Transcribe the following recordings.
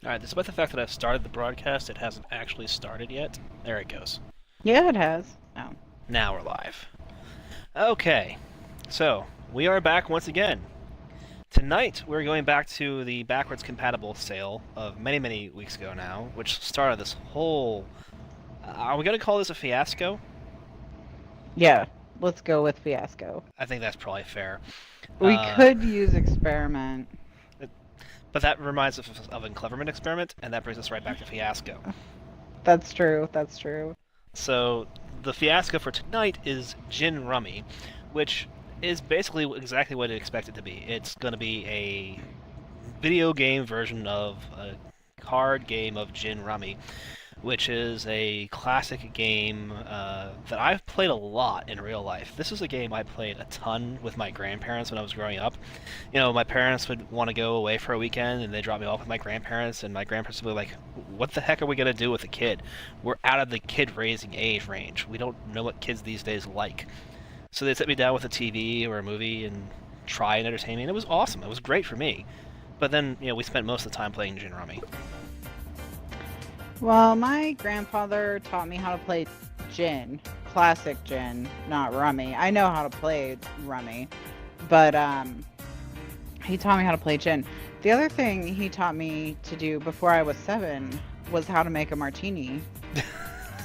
Alright, despite the fact that I've started the broadcast, it hasn't actually started yet. There it goes. Yeah, it has. Oh. Now we're live. Okay, so we are back once again. Tonight we're going back to the backwards compatible sale of many weeks ago now, which started this whole... are we going to call this a fiasco? Yeah, let's go with fiasco. I think that's probably fair. We could use experiment. But that reminds us of Encleverment Experiment, and that brings us right back to fiasco. That's true, that's true. So, the fiasco for tonight is Gin Rummy, which is basically exactly what I expect it to be. It's going to be a video game version of a card game of Gin Rummy, which is a classic game that I've played a lot in real life. This is a game I played a ton with my grandparents when I was growing up. You know, my parents would want to go away for a weekend, and they drop me off with my grandparents, and my grandparents would be like, what the heck are we going to do with a kid? We're out of the kid-raising age range. We don't know what kids these days like. So they sit me down with a TV or a movie and try and entertain me, and it was awesome. It was great for me. But then, you know, we spent most of the time playing Gin Rummy. Well, my grandfather taught me how to play gin. Classic gin, not rummy. I know how to play rummy, but he taught me how to play gin. The other thing he taught me to do before I was 7 was how to make a martini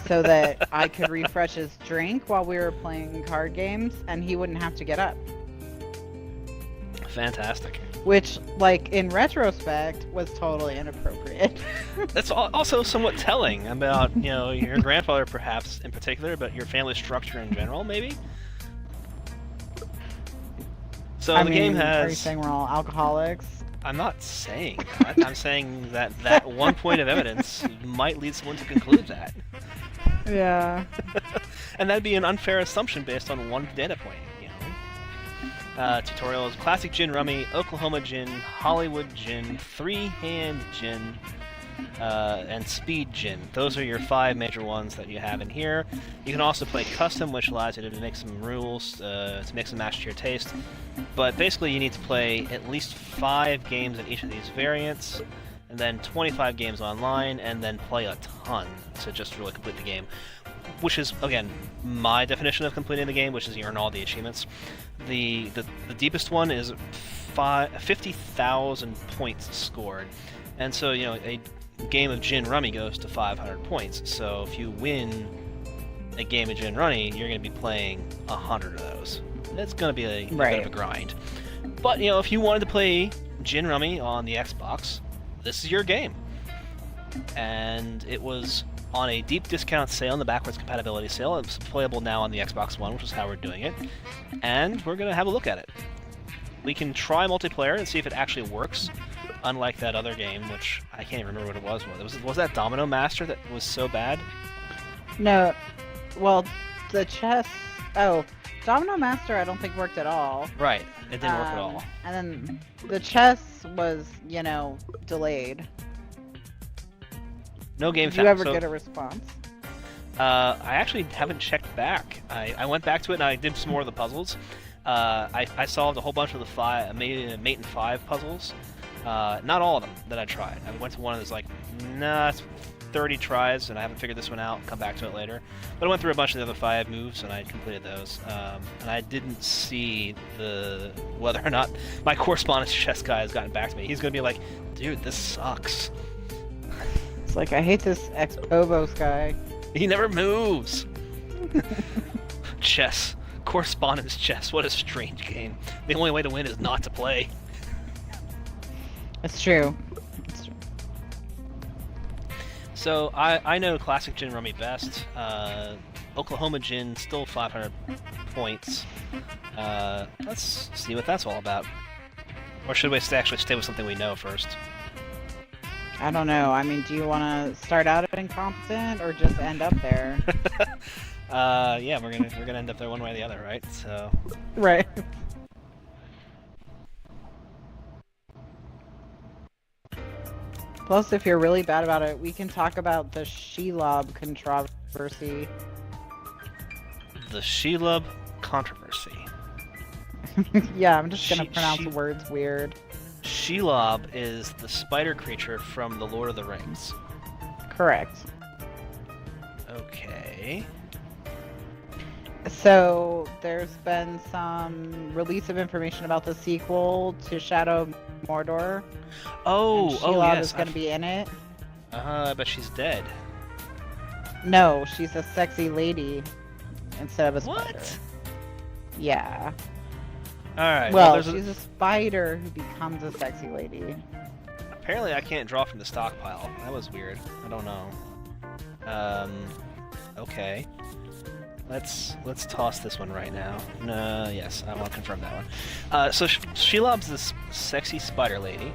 so that I could refresh his drink while we were playing card games and he wouldn't have to get up. Fantastic. Which, like, in retrospect, was totally inappropriate. That's also somewhat telling about, you know, your grandfather perhaps in particular, but your family structure in general, maybe? So I the mean, game has... Are you saying we're all alcoholics? I'm not saying that. I'm saying that that one point of evidence might lead someone to conclude that. Yeah. And that'd be an unfair assumption based on one data point. Tutorials: Classic Gin Rummy, Oklahoma Gin, Hollywood Gin, Three-Hand Gin, and Speed Gin. Those are your 5 major ones that you have in here. You can also play Custom, which allows you to make some rules to mix and match to your taste. But basically you need to play at least 5 games in each of these variants, and then 25 games online, and then play a ton to just really complete the game. Which is, again, my definition of completing the game, which is you earn all the achievements. The deepest one is 50,000 points scored. And so, you know, a game of Gin Rummy goes to 500 points. So if you win a game of Gin Rummy, you're going to be playing 100 of those. It's going to be a bit of a grind. But, you know, if you wanted to play Gin Rummy on the Xbox, this is your game. And it was on a deep discount sale, in the backwards compatibility sale. It's playable now on the Xbox One, which is how we're doing it. And we're going to have a look at it. We can try multiplayer and see if it actually works, unlike that other game, which I can't even remember what it was. Was that Domino Master that was so bad? No. Well, the chess... Oh, Domino Master I don't think worked at all. Right. It didn't work at all. And then the chess was, you know, delayed. No game Did you ever get a response? I actually haven't checked back. I went back to it and I did some more of the puzzles. I solved a whole bunch of the mate and 5 puzzles. Not all of them that I tried. I went to one that's like, nah, it's 30 tries and I haven't figured this one out. I'll come back to it later. But I went through a bunch of the other 5 moves and I completed those. And I didn't see whether or not my correspondence chess guy has gotten back to me. He's going to be like, dude, this sucks. It's like, I hate this Xpovos guy. He never moves! Chess. Correspondence chess. What a strange game. The only way to win is not to play. It's true. It's true. So, I know Classic Gin Rummy best. Oklahoma Gin, still 500 points. Let's see what that's all about. Or should we actually stay with something we know first? I don't know. I mean, do you want to start out incompetent or just end up there? Yeah, we're gonna end up there one way or the other, right? So. Right. Plus, if you're really bad about it, we can talk about the Shelob controversy. The Shelob controversy. Yeah, I'm just gonna pronounce words weird. Shelob is the spider creature from the Lord of the Rings. Correct. Okay. So there's been some release of information about the sequel to Shadow of Mordor. Oh, and oh Shelob yes. is going to be in it. But she's dead. No, she's a sexy lady instead of a spider. What? Yeah. Alright. Well, she's a spider who becomes a sexy lady. Apparently I can't draw from the stockpile. That was weird. I don't know. Okay. Let's toss this one right now. No, yes, I want to confirm that one. So Shelob's this sexy spider lady.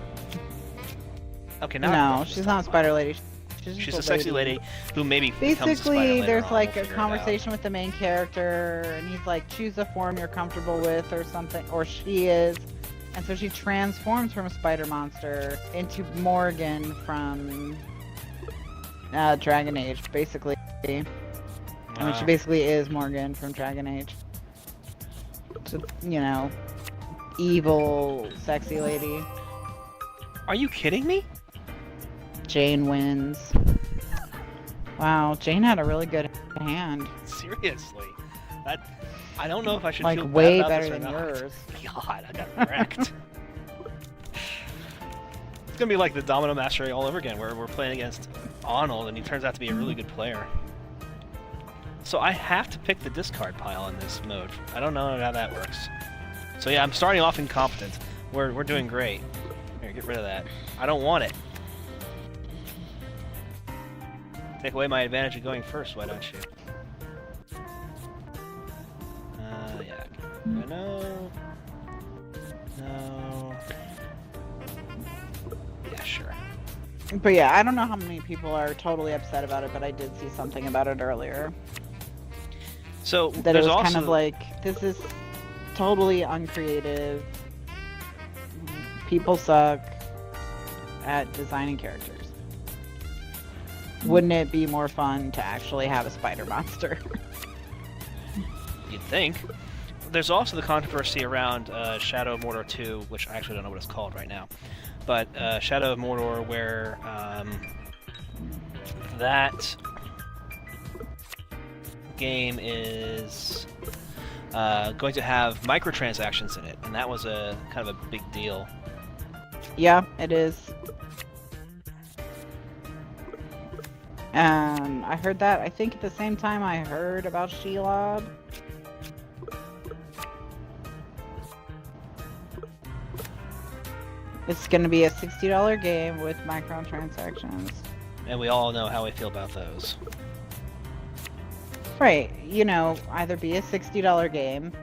Okay, now no, she's not a spider lady. She's a sexy lady who maybe basically there's like we'll a conversation with the main character, and he's like, choose a form you're comfortable with or something, or she is, and so she transforms from a spider monster into Morgan from Dragon Age, basically. I mean, she basically is Morgan from Dragon Age. So, you know, evil, sexy lady. Are you kidding me? Jane wins. Wow, Jane had a really good hand. Seriously, I don't know if I should like feel way bad about better this or than not. yours. God, I got wrecked. It's gonna be like the Domino Mastery all over again, where we're playing against Arnold, and he turns out to be a really good player. So I have to pick the discard pile in this mode. I don't know how that works. So yeah, I'm starting off incompetent. We're doing great. Here, get rid of that. I don't want it. Take away my advantage of going first, why don't you? Yeah. No. No. Yeah, sure. But yeah, I don't know how many people are totally upset about it, but I did see something about it earlier. So that there's it was also kind of like, this is totally uncreative. People suck at designing characters. Wouldn't it be more fun to actually have a spider monster? You'd think. There's also the controversy around Shadow of Mordor 2, which I actually don't know what it's called right now. But Shadow of Mordor, where that game is going to have microtransactions in it, and that was a kind of a big deal. Yeah, it is. I heard that, I think at the same time I heard about Shelob. It's gonna be a $60 game with microtransactions. And we all know how I feel about those. Right, you know, either be a $60 game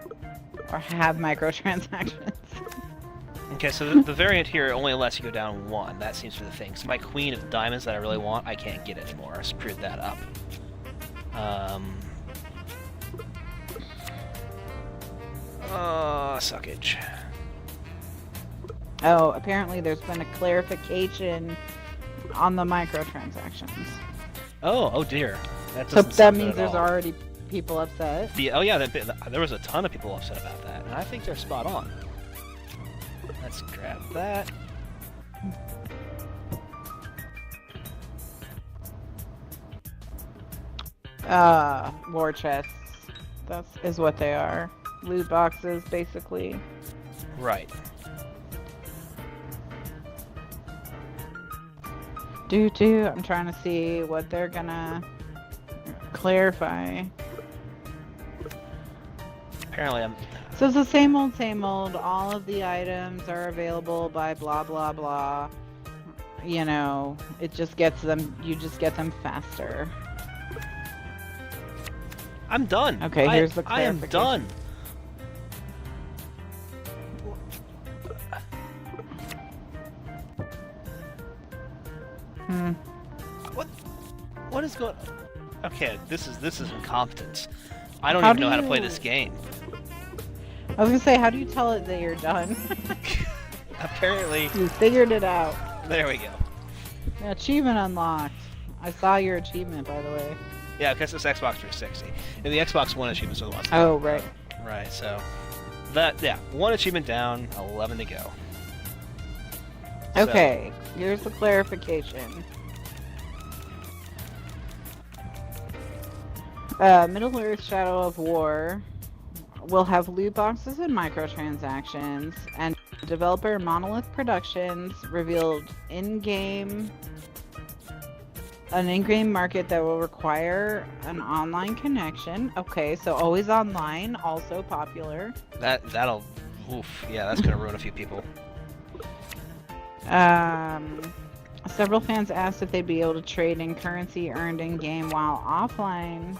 or have microtransactions. Okay, so the variant here only lets you go down one. That seems to be the thing. So my queen of diamonds that I really want, I can't get anymore. I screwed that up. Suckage. Oh, apparently there's been a clarification on the microtransactions. Oh dear. So that means there's already people upset. Oh yeah, there was a ton of people upset about that, and I think they're spot on. Let's grab that. War chests. Is what they are. Loot boxes, basically. Right. I'm trying to see what they're gonna clarify. Apparently So it's the same old, same old. All of the items are available by blah blah blah. You know, it just gets them, you just get them faster. I'm done. Okay, here's the I am clarification. done. What is going on? Okay, this is incompetence. I don't even know how to play this game. I was gonna say, how do you tell it that you're done? Apparently. You figured it out. There we go. Achievement unlocked. I saw your achievement, by the way. Yeah, because it's Xbox 360. And the Xbox One achievements are the ones. Oh, right. Right, so... yeah, one achievement down, 11 to go. Okay, here's the clarification. Middle-earth Shadow of War will have loot boxes and microtransactions, and developer Monolith Productions revealed an in-game market that will require an online connection. Okay, so always online, also popular. That'll, oof, yeah, that's gonna ruin a few people. Several fans asked if they'd be able to trade in currency earned in-game while offline,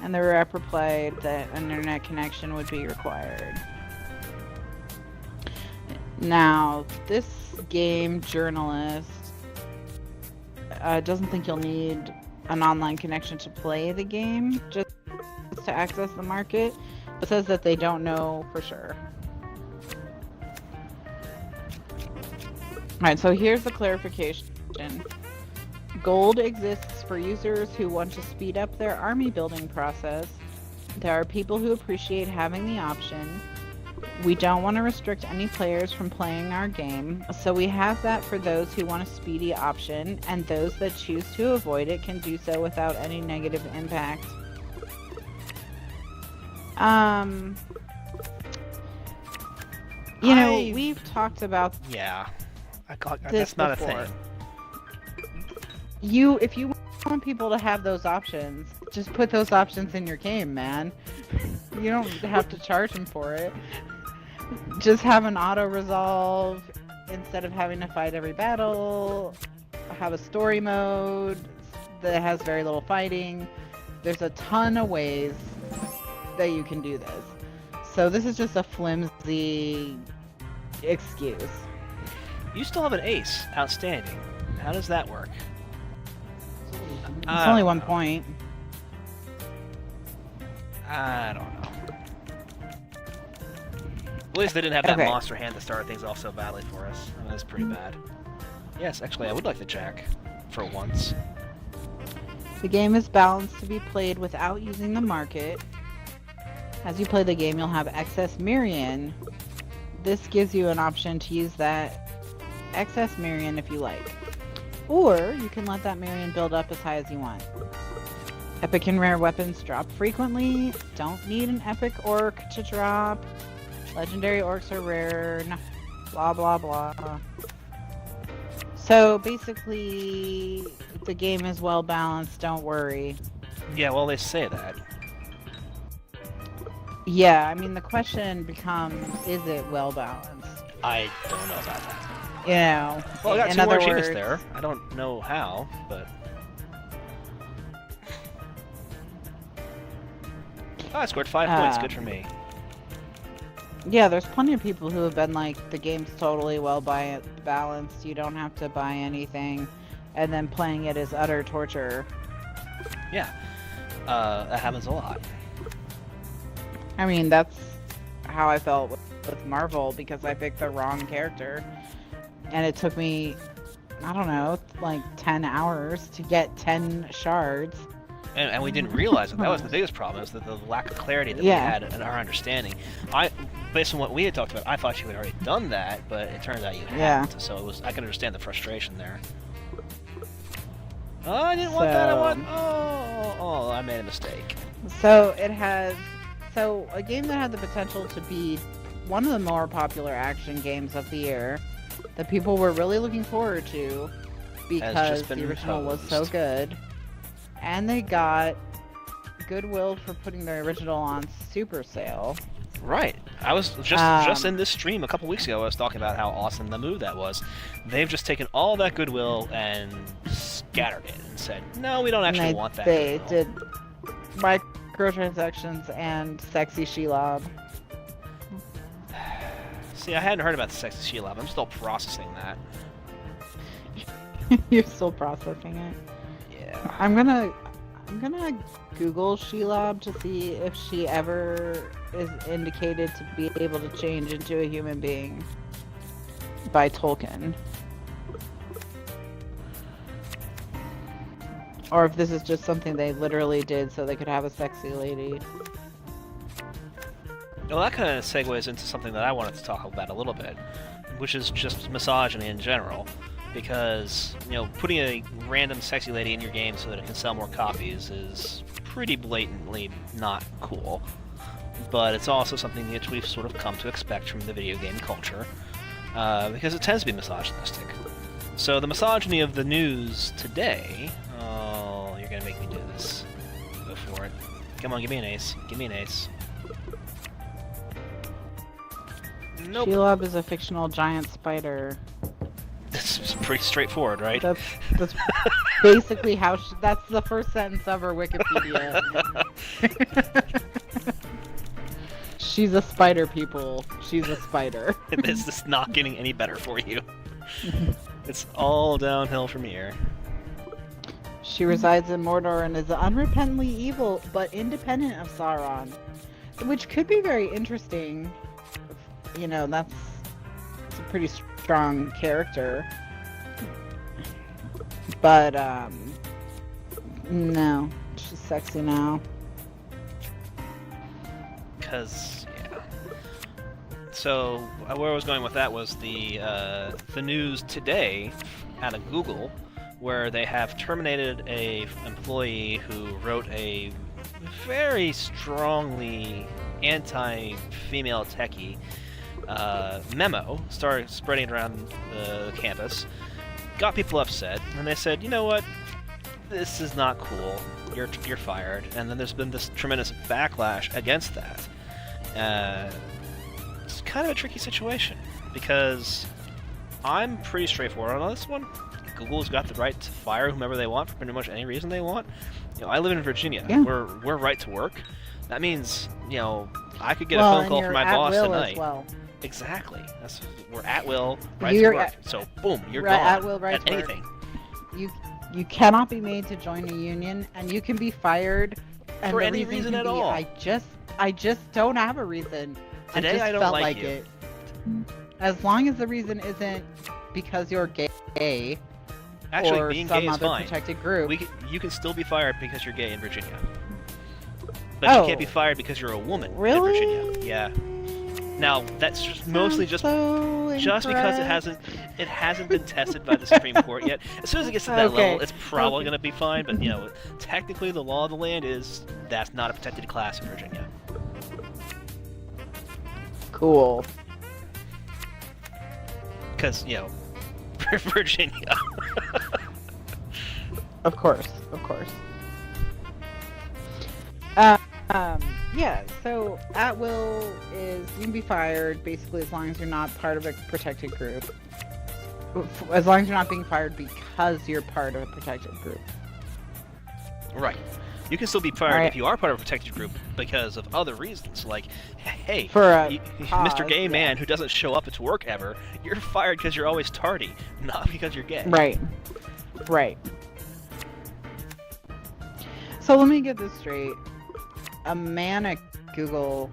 and the rep replied that an internet connection would be required. Now, this game journalist doesn't think you'll need an online connection to play the game, just to access the market, but says that they don't know for sure. Alright, so here's the clarification. Gold exists for users who want to speed up their army building process. There are people who appreciate having the option. We don't want to restrict any players from playing our game, so we have that for those who want a speedy option, and those that choose to avoid it can do so without any negative impact. You know, we've talked about that's not before. a thing. If you want people to have those options, just put those options in your game, man. You don't have to charge them for it. Just have an auto resolve instead of having to fight every battle. Have a story mode that has very little fighting. There's a ton of ways that you can do this. So this is just a flimsy excuse. You still have an ace outstanding. How does that work? It's only 1 point. I don't know. At least they didn't have that monster hand that started things off so badly for us. I mean, that's pretty bad. Yes, actually, I would like the jack. For once. The game is balanced to be played without using the market. As you play the game, you'll have excess Mirian. This gives you an option to use that excess Mirian if you like. Or you can let that Mirian build up as high as you want. Epic and rare weapons drop frequently. Don't need an epic orc to drop. Legendary orcs are rare. No. Blah blah blah. So basically, the game is well balanced, don't worry. Yeah, well, they say that. Yeah, I mean, the question becomes, is it well balanced? I don't know about that. You know, well, I got in 2 more other achievements words, there. I don't know how, but... Oh, I scored 5 points. Good for me. Yeah, there's plenty of people who have been like, the game's totally well balanced, you don't have to buy anything, and then playing it is utter torture. Yeah, that happens a lot. I mean, that's how I felt with Marvel, because I picked the wrong character, and it took me, I don't know, like 10 hours to get 10 shards. And we didn't realize that was the biggest problem, is that the lack of clarity that we had in our understanding. Based on what we had talked about, I thought you had already done that, but it turns out you hadn't. So I can understand the frustration there. Oh, I didn't want that. I made a mistake. So a game that had the potential to be one of the more popular action games of the year, that people were really looking forward to because the original was so good. And they got goodwill for putting their original on super sale. Right. I was just in this stream a couple weeks ago, I was talking about how awesome the move that was. They've just taken all that goodwill and scattered it and said, no, we don't actually want that They goodwill. did microtransactions and sexy Shelob. See, I hadn't heard about the sexy Shelob. I'm still processing that. You're still processing it? Yeah. I'm gonna Google Shelob to see if she ever is indicated to be able to change into a human being by Tolkien. Or if this is just something they literally did so they could have a sexy lady. Well, that kind of segues into something that I wanted to talk about a little bit. which is just misogyny in general. Because, putting a random sexy lady in your game so that it can sell more copies is pretty blatantly not cool. But it's also something that we've sort of come to expect from the video game culture, because it tends to be misogynistic. So the misogyny of the news today... Oh, you're gonna make me do this. Go for it. Come on, give me an ace. Give me an ace. Nope. Shelob is a fictional giant spider. It's pretty straightforward, right? That's basically how that's the first sentence of her Wikipedia. She's a spider, people. She's a spider. This is not getting any better for you. It's all downhill from here. She resides in Mordor and is unrepentantly evil, but independent of Sauron. Which could be very interesting. That's a pretty strong character. But, no. She's sexy now. Because, yeah. So, where I was going with that was the news today out of Google, where they have terminated a employee who wrote a very strongly anti-female techie memo, started spreading around the campus, got people upset, and they said, you know what, this is not cool, you're fired. And then there's been this tremendous backlash against that. It's kind of a tricky situation, because I'm pretty straightforward on this one. Google's got the right to fire whomever they want for pretty much any reason they want. I live in Virginia. Yeah. We're right to work. That means, I could get a phone call from my boss tonight. Well. Exactly. We're at will, right to work. So boom, you're gone. At will, right to anything. Work. You cannot be made to join a union, and you can be fired for any reason at all. I just don't have a reason. Today I don't felt like you. it. As long as the reason isn't because you're gay. Actually, or being some gay is other fine. Protected group. You can still be fired because you're gay in Virginia. But Oh. you can't be fired because you're a woman Really? in Virginia. Yeah. Now, that's mostly just because it hasn't been tested by the Supreme Court yet. As soon as it gets to that level, it's probably going to be fine. But technically, the law of the land is that's not a protected class in Virginia. Cool. Because Virginia. Of course. Yeah, so at will is you can be fired basically as long as you're not part of a protected group. As long as you're not being fired because you're part of a protected group. Right. You can still be fired if you are part of a protected group because of other reasons, like, hey, Mr. Gay Man who doesn't show up to work ever, you're fired because you're always tardy, not because you're gay. Right. So let me get this straight. A man at Google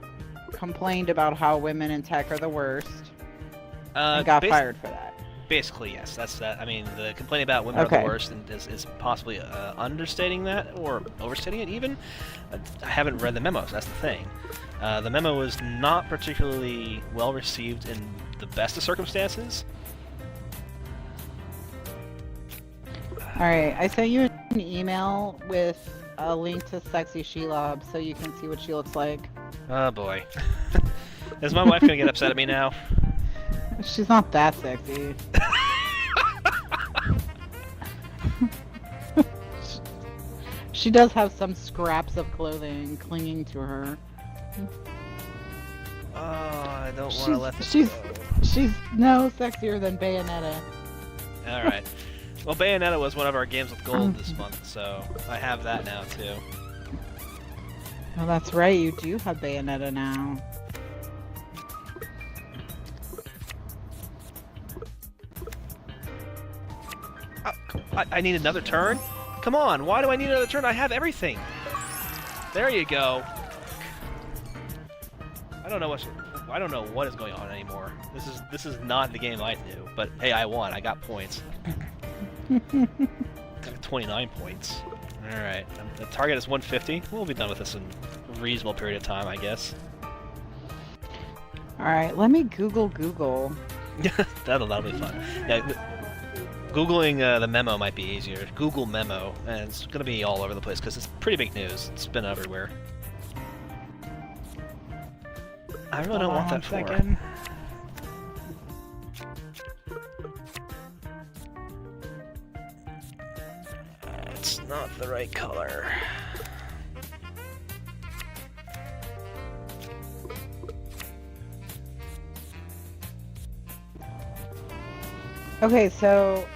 complained about how women in tech are the worst and got fired for that. Basically, yes. That's that. I mean, the complaint about women are the worst is possibly understating that or overstating it even. I haven't read the memos. That's the thing. The memo was not particularly well received in the best of circumstances. Alright, I sent you an email with a link to Sexy Shelob so you can see what she looks like. Oh boy. Is my wife gonna get upset at me now? She's not that sexy. She does have some scraps of clothing clinging to her. Oh, I don't want to let this go. She's no sexier than Bayonetta. Alright. Well, Bayonetta was one of our games with gold this month, so I have that now too. Oh, that's right, you do have Bayonetta now. I need another turn? Come on, why do I need another turn? I have everything! There you go. I don't know what is going on anymore. This is not the game I knew, but hey, I won. I got points. Got 29 points. Alright, the target is 150. We'll be done with this in a reasonable period of time, I guess. Alright, let me Google. That'll be fun. Yeah, Googling the memo might be easier. Google memo, and it's gonna be all over the place because it's pretty big news. It's been everywhere. I really don't want that for. It's not the right color. Okay, so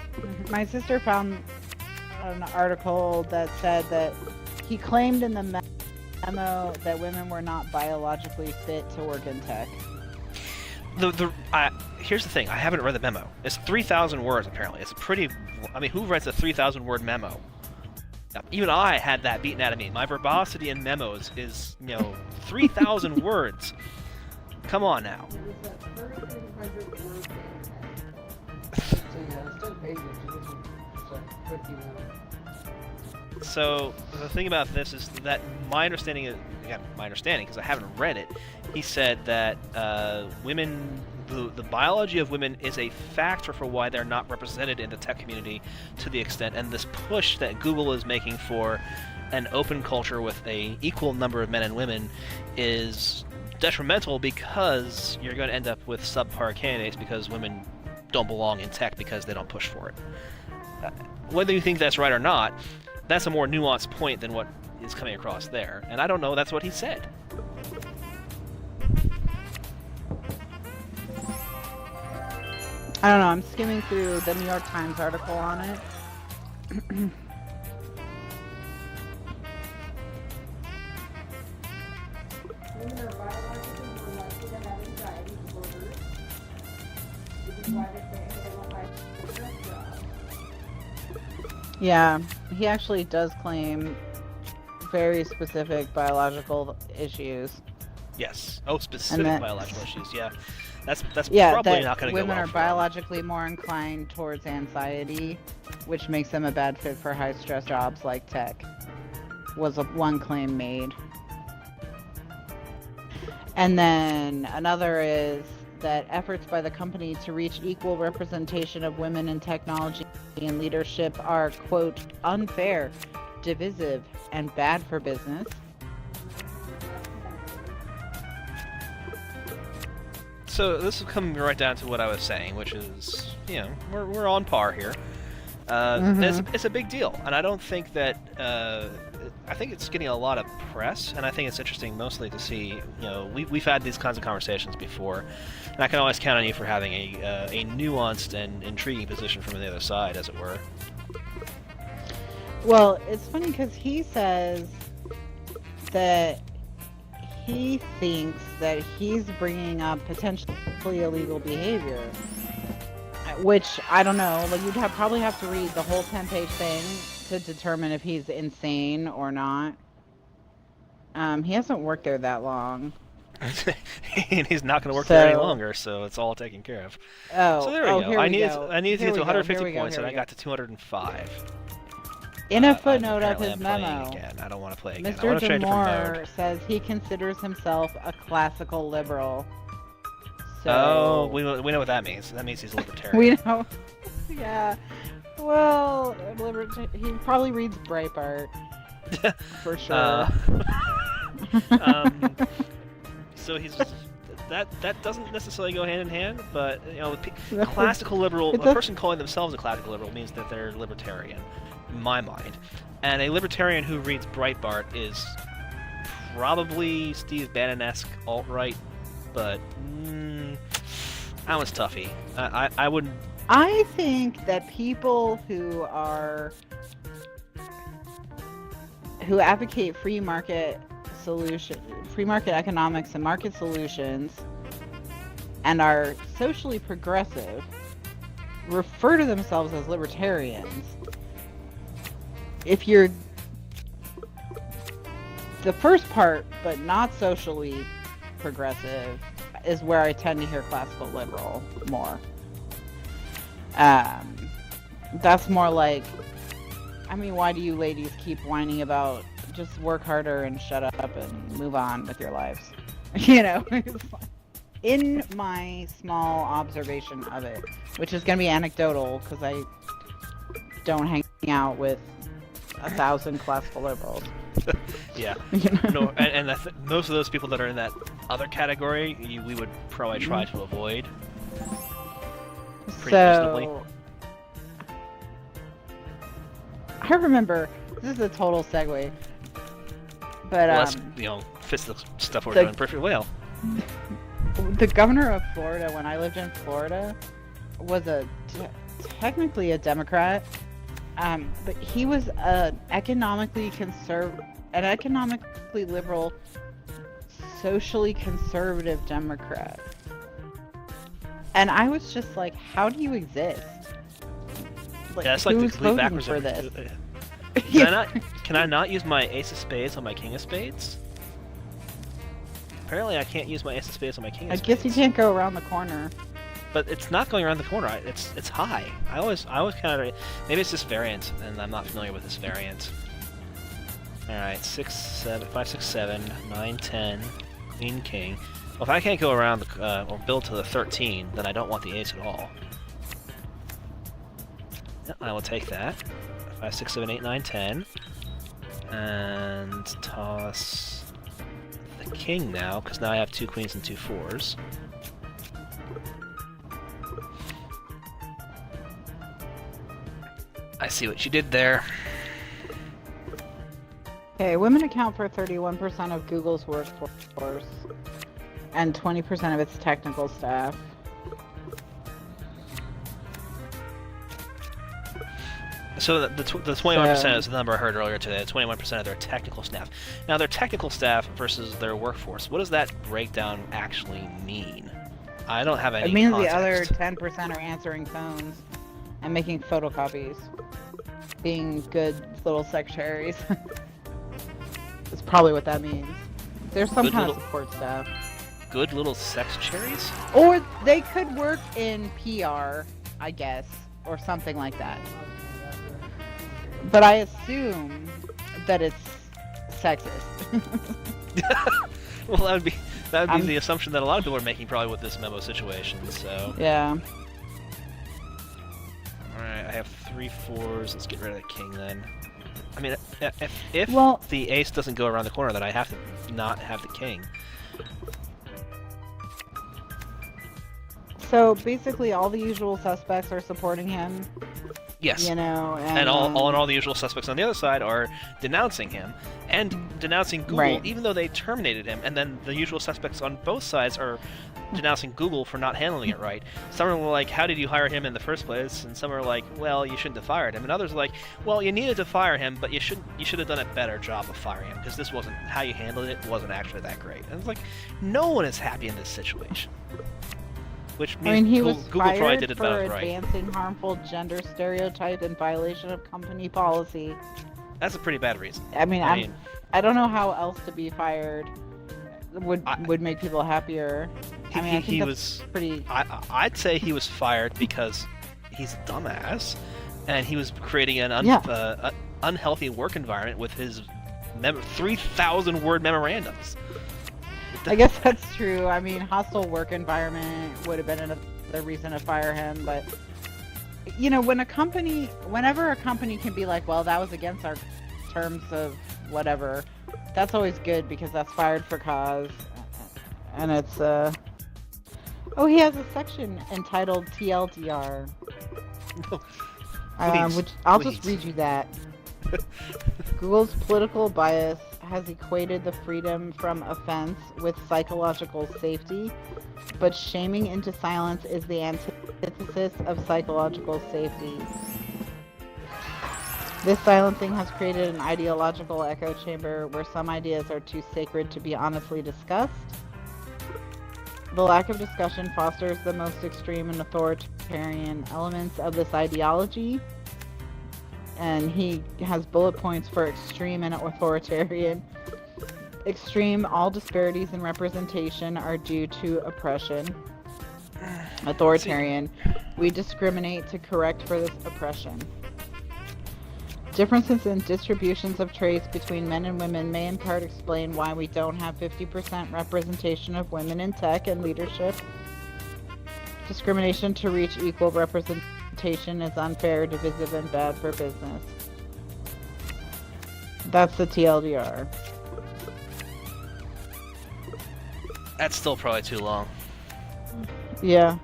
my sister found an article that said that he claimed in the memo that women were not biologically fit to work in tech. Here's the thing. I haven't read the memo. It's 3,000 words apparently. It's pretty. I mean, who writes a 3,000 word memo? Even I had that beaten out of me. My verbosity in memos is 3,000 words. Come on now. So the thing about this is that my understanding is, again, my understanding because I haven't read it, he said that women, the biology of women is a factor for why they're not represented in the tech community to the extent, and this push that Google is making for an open culture with a equal number of men and women is detrimental because you're going to end up with subpar candidates because women don't belong in tech because they don't push for it. Whether you think that's right or not, that's a more nuanced point than what is coming across there. And I don't know that's what he said. I don't know, I'm skimming through the New York Times article on it. Yeah, he actually does claim very specific biological issues. Yes. Oh, specific biological issues. Yeah, that's yeah, probably not going to go well. Women are biologically more inclined towards anxiety, which makes them a bad fit for high-stress jobs like tech. Was one claim made. And then another is that efforts by the company to reach equal representation of women in technology and leadership are, quote, unfair, divisive, and bad for business. So this is coming right down to what I was saying, which is, we're on par here. It's a big deal, and I don't think that I think it's getting a lot of press, and I think it's interesting mostly to see, we've had these kinds of conversations before, and I can always count on you for having a nuanced and intriguing position from the other side, as it were. Well, it's funny because he says that he thinks that he's bringing up potentially illegal behavior, which, I don't know, like you'd probably have to read the whole 10-page thing to determine if he's insane or not. He hasn't worked there that long. And he's not going to work there any longer, so it's all taken care of. Oh, so there we go. I needed to get to 150 points, and I got to 205. In a footnote of his memo, again. I don't want to play again. Mr. DeMore says he considers himself a classical liberal. So, we know what that means. That means he's a libertarian. We know. Yeah. Well, he probably reads Breitbart. For sure. So he's that doesn't necessarily go hand in hand, but classical liberal, a person calling themselves a classical liberal means that they're libertarian, in my mind. And a libertarian who reads Breitbart is probably Steve Bannon-esque alt-right, but that one's toughy. I wouldn't. I think that people who advocate free market economics and market solutions and are socially progressive refer to themselves as libertarians. If you're the first part but not socially progressive is where I tend to hear classical liberal more. That's more like, I mean, why do you ladies keep whining about just work harder and shut up and move on with your lives? It's like, in my small observation of it, which is going to be anecdotal because I don't hang out with 1,000 classical liberals. Yeah. You know? No, and most of those people that are in that other category, we would probably try to avoid. Pretty reasonably. So, I remember, this is a total segue, but Well, that's, fits the stuff we're the- doing perfectly well. the governor of Florida, when I lived in Florida, was technically a Democrat, but he was an economically liberal, socially conservative Democrat. And I was just like, how do you exist? Like, Yeah, it's like the who's complete voting backwards. for this? Can I not use my Ace of Spades on my King of Spades? Apparently, I can't use my Ace of Spades on my King of I Spades. guess you can't go around the corner. But it's not going around the corner. It's high. I always kind of maybe it's this variant, and I'm not familiar with this variant. All right, 6, 7, 5, 6, 7, 9, 10, Queen, King. Well, if I can't go around or build to the 13, then I don't want the ace at all. Yeah, I will take that. 5, 6, 7, 8, 9, 10, and toss the king now, because now I have 2 queens and 2 4s. I see what you did there. Okay, women account for 31% of Google's workforce and 20% of its technical staff. So the 21% is the number I heard earlier today. 21% of their technical staff. Now, their technical staff versus their workforce. What does that breakdown actually mean? I don't have any. It means context. the other 10% are answering phones and making photocopies, being good little secretaries. That's probably what that means. There's some kind of support staff. Good little sex cherries? Or they could work in PR, I guess, or something like that. But I assume that it's sexist. Well, that would be the assumption that a lot of people are making probably with this memo situation. So yeah. All right, I have 3 4s. Let's get rid of the king then. I mean, if the ace doesn't go around the corner, then I have to not have the king. So basically, all the usual suspects are supporting him. Yes. You know, and all the usual suspects on the other side are denouncing him and denouncing Google, right. Even though they terminated him. And then the usual suspects on both sides are denouncing Google for not handling it right. Some are like, "How did you hire him in the first place?" And some are like, "Well, you shouldn't have fired him." And others are like, "Well, you needed to fire him, but you should have done a better job of firing him because this wasn't how you handled it. Wasn't actually that great." And it's like, no one is happy in this situation. Which means he was Google fired probably did it for about right. advancing harmful gender stereotype in violation of company policy. That's a pretty bad reason. I mean, I don't know how else to be fired would make people happier. I mean, I think that's pretty. I'd say he was fired because he's a dumbass, and he was creating an unhealthy work environment with his 3,000-word memorandums. I guess that's true. I mean, hostile work environment would have been another reason to fire him, but you know, whenever a company can be like, well, that was against our terms of whatever, that's always good because that's fired for cause. And it's oh, he has a section entitled TLDR. Which I'll just read you that. Google's political bias has equated the freedom from offense with psychological safety, but shaming into silence is the antithesis of psychological safety. This silencing has created an ideological echo chamber where some ideas are too sacred to be honestly discussed. The lack of discussion fosters the most extreme and authoritarian elements of this ideology. And he has bullet points for extreme and authoritarian. Extreme, all disparities in representation are due to oppression. Authoritarian, we discriminate to correct for this oppression. Differences in distributions of traits between men and women may in part explain why we don't have 50% representation of women in tech and leadership. Discrimination to reach equal representation is unfair, divisive, and bad for business. That's the TLDR. That's still probably too long. Yeah.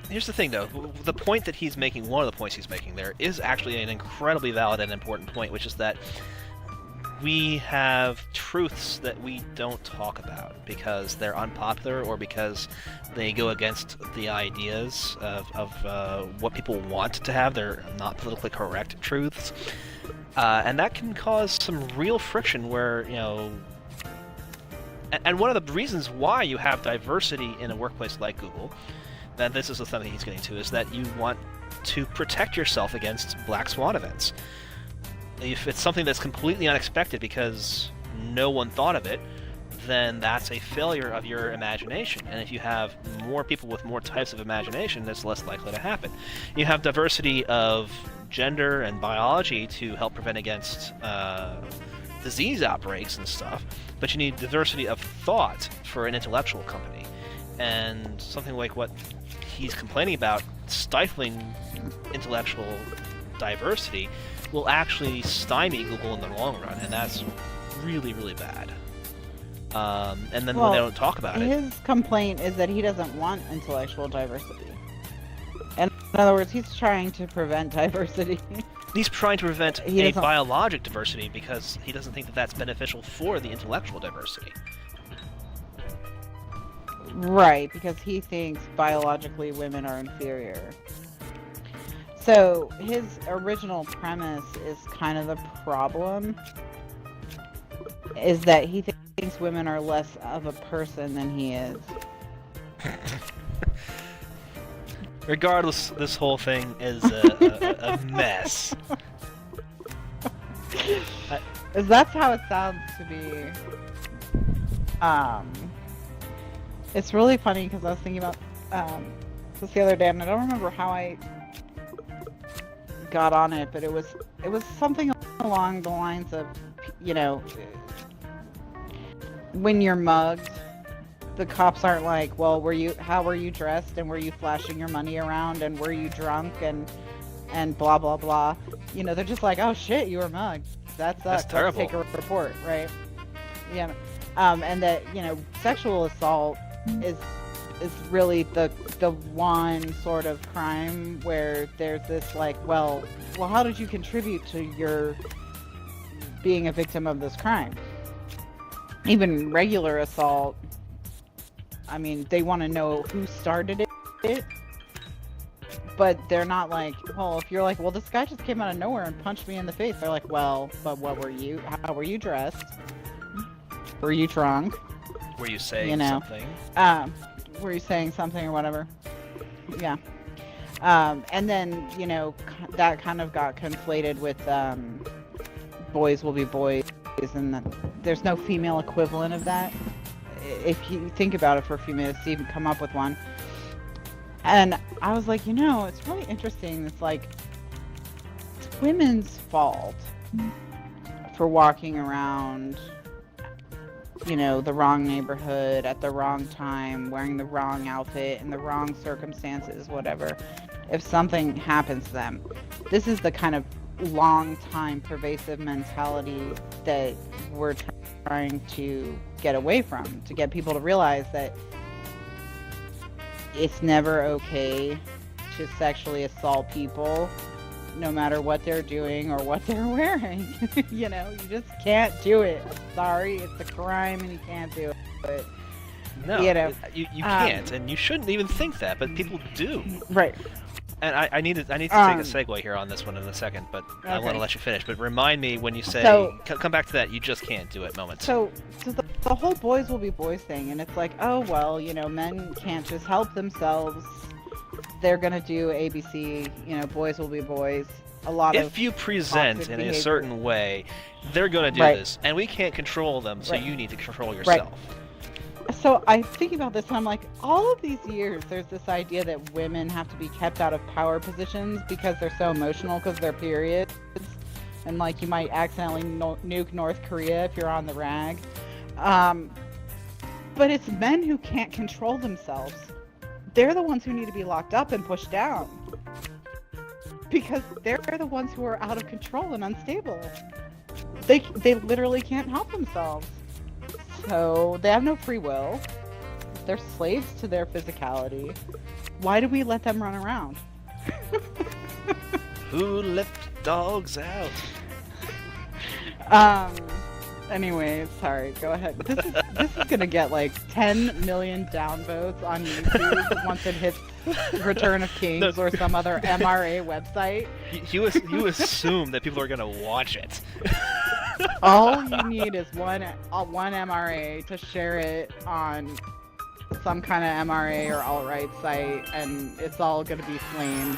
Here's the thing, though. The point that he's making, one of the points he's making there, is actually an incredibly valid and important point, which is that we have truths that we don't talk about because they're unpopular or because they go against the ideas of what people want to have. They're not politically correct truths. And that can cause some real friction where, you know... And one of the reasons why you have diversity in a workplace like Google, and this is the thing that he's getting to, is that you want to protect yourself against black swan events. If it's something that's completely unexpected because no one thought of it, then that's a failure of your imagination. And if you have more people with more types of imagination, that's less likely to happen. You have diversity of gender and biology to help prevent against disease outbreaks and stuff, but you need diversity of thought for an intellectual company. And something like what he's complaining about, stifling intellectual diversity, will actually stymie Google in the long run, and that's really, really bad. And then when they don't talk about it... His complaint is that he doesn't want intellectual diversity. And in other words, he's trying to prevent diversity. He's trying to prevent a biologic diversity because he doesn't think that that's beneficial for the intellectual diversity. Right, because he thinks biologically women are inferior. So his original premise is kind of the problem, is that he thinks women are less of a person than he is. Regardless, this whole thing is a mess. That's how it sounds to me. It's really funny because I was thinking about this the other day, and I don't remember how I got on it, but it was something along the lines of, you know, when you're mugged, the cops aren't like, well, how were you dressed, and were you flashing your money around, and were you drunk, and blah blah blah. You know, they're just like, oh shit, you were mugged. That's terrible. Let's take a report, right? Yeah. And that, you know, sexual assault is really the one sort of crime where there's this like, well, how did you contribute to your being a victim of this crime? Even regular assault, I mean, they want to know who started it, but they're not like, well, if you're like, well, this guy just came out of nowhere and punched me in the face, they're like, well, but what were you? How were you dressed? Were you drunk? Were you saying something? Were you saying something or whatever? Yeah. And then, you know, that kind of got conflated with boys will be boys, and there's no female equivalent of that. If you think about it for a few minutes to even come up with one. And I was like, you know, it's really interesting. It's like, it's women's fault for walking around, you know, the wrong neighborhood at the wrong time, wearing the wrong outfit in the wrong circumstances, whatever. If something happens to them, this is the kind of long-time pervasive mentality that we're trying to get away from, to get people to realize that it's never okay to sexually assault people, no matter what they're doing or what they're wearing. You know, you just can't do it. I'm sorry, it's a crime and you can't do it. No, you know, you can't, and you shouldn't even think that, but people do. Right. And I need to take a segue here on this one in a second, but I want to let you finish. But remind me when you say, come back to that, you just can't do it moment. So the whole boys will be boys thing, and it's like, oh, well, you know, men can't just help themselves. They're going to do ABC, you know, boys will be boys. If you present in a certain way, they're going to do this, and we can't control them, so you need to control yourself. Right. So I'm thinking about this, and I'm like, all of these years, there's this idea that women have to be kept out of power positions because they're so emotional because of their periods. and like you might accidentally nuke North Korea if you're on the rag. But it's men who can't control themselves. They're the ones who need to be locked up and pushed down. Because they're the ones who are out of control and unstable. They literally can't help themselves. So they have no free will. They're slaves to their physicality. Why do we let them run around? Who let the dogs out? Anyways, sorry, go ahead. This is gonna get like 10 million downvotes on YouTube once it hits Return of Kings or some other MRA website. You assume that people are gonna watch it. All you need is one MRA to share it on some kind of MRA or alt-right site, and it's all gonna be flamed.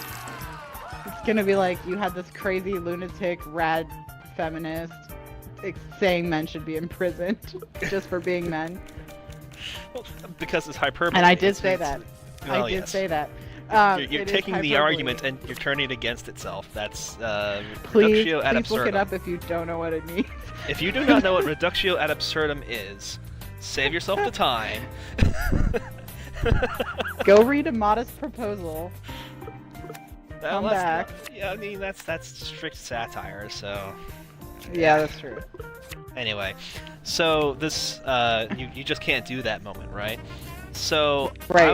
It's gonna be like you had this crazy lunatic rad feminist saying men should be imprisoned just for being men. Well, because it's hyperbole. And I did say that. Well, I did yes. say that. You're taking the argument and you're turning it against itself. That's please reductio ad look absurdum. it up if you don't know what it means. If you do not know what reductio ad absurdum is, save yourself the time. Go read A Modest Proposal. Come back. Yeah, I mean that's strict satire. So. Yeah, that's true. Anyway, so this you just can't do that moment, right? So right.